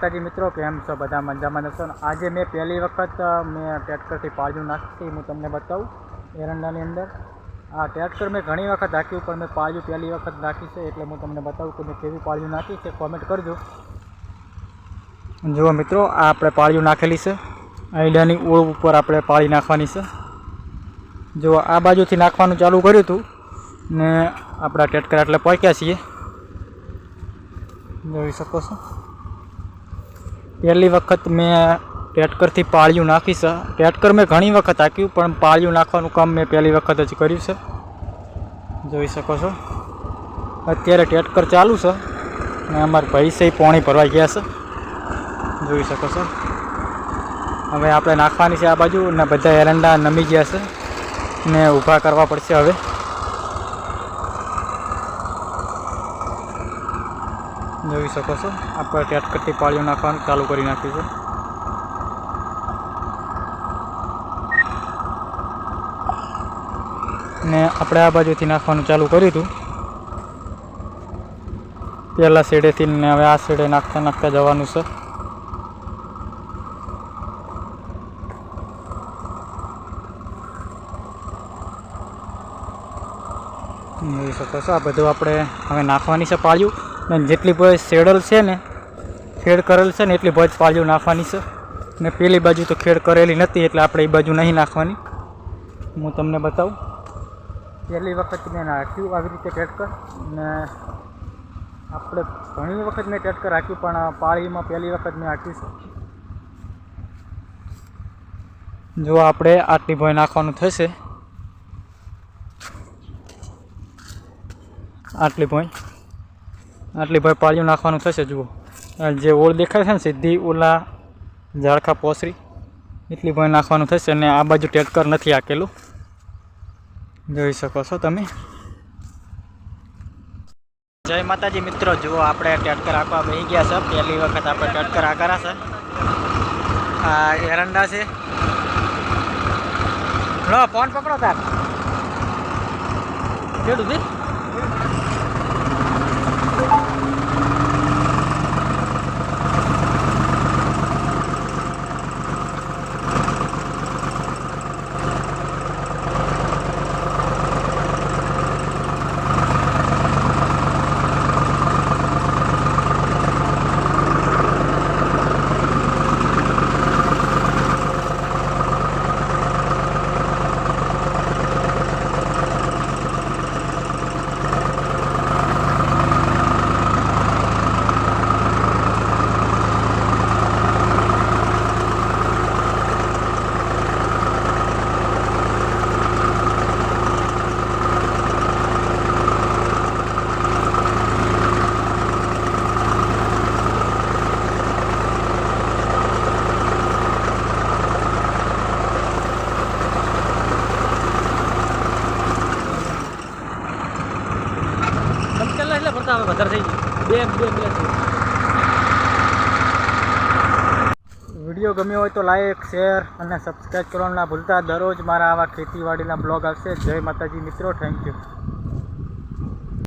माताजी मित्रों केम छो बधा मजामां छो। आज मैं पहली वखत मैं ट्रेक्टर थी पाळिયું नाखी हूँ तमने बताऊँ एरंडानी अंदर। आ ट्रेक्टर मैं घणी वखत हाक्યું पण मैं पाळिયું पहली वखत नाखी है એટલે હું તમને બતાવું કે મેં કેવી પાળિયું નાખી છે। કોમેન્ટ કરજો। જો મિત્રો આ આપણે પાળિયું નાખેલી છે, આઈડાની ઓળ ઉપર આપણે પાળી નાખવાની છે। જો આ બાજુથી નાખવાનું ચાલુ કર્યું હતું ને આપણા ટ્રેક્ટર એટલે પહોંચ્યા છીએ, જોઈ શકો છો। પહેલી વખત મેં ટ્રેક્ટરથી પાળિયું નાખી છે। ટ્રેક્ટર મેં ઘણી વખત હાંક્યું પણ પાળિયું નાખવાનું કામ મેં પહેલી વખત જ કર્યું છે, જોઈ શકો છો। અત્યારે ટ્રેક્ટર ચાલુ છે ને અમારા ભાઈ છે પાણી ભરવા ગયા છે, જોઈ શકો છો। હવે આપણે નાખવાની છે આ બાજુ ને બધા એરંડા નમી ગયા છે ને ઊભા કરવા પડશે। હવે જોઈ શકો છો આપણે ટ્રેક્ટરથી પાળિયું નાખવાનું ચાલુ કરી નાખ્યું છે। ને આપણે આ બાજુથી નાખવાનું ચાલુ કર્યું હતું પહેલાં શેડેથી ને હવે આ શેડે નાખતા નાખતા જવાનું છે। જોઈ શકો છો આ બધું આપણે હવે નાખવાની છે પાળિયું ને જેટલી ભાઈ શેડલ છે ને ખેડ કરેલ છે ને એટલી ભાઈ પાળિયું નાખવાની છે ને પેલી બાજુ તો ખેડ કરેલી નથી એટલે આપણે એ બાજુ નહીં નાખવાની। હું તમને બતાવું પહેલી વખત મેં નાખ્યું આવી રીતે ટ્રેક્ટર ને આપણે ઘણી વખત મેં ટ્રેક્ટર રાખ્યું પણ પાળીમાં પહેલી વખત મેં નાખ્યું છે। જો આપણે આટલી ભાઈ નાખવાનું થશે, આટલી ભાઈ પાળિયું નાખવાનું થશે। જુઓ જે ઓળ દેખાય છે ને સીધી ઓલા ઝાડખા પોસરી એટલી ભાઈ નાખવાનું થશે અને આ બાજુ ટ્રેક્ટર નથી હાકેલું, જોઈ શકો છો તમે। જય માતાજી મિત્રો, જુઓ આપણે ટ્રેક્ટર હાંકવા બેસી ગયા છે। પહેલી વખત આપણે ટ્રેક્ટર હાંકરા છે। આ એરંડા છે, લો ફોન પકડો તાર કેડું છે। વિડીયો ગમ્યો હોય તો લાઈક શેર અને સબસ્ક્રાઈબ કરવાનું ના ભૂલતા। દરરોજ મારા આવા ખેતીવાડીના બ્લોગ આવશે। જય માતાજી મિત્રો, થેન્ક યુ।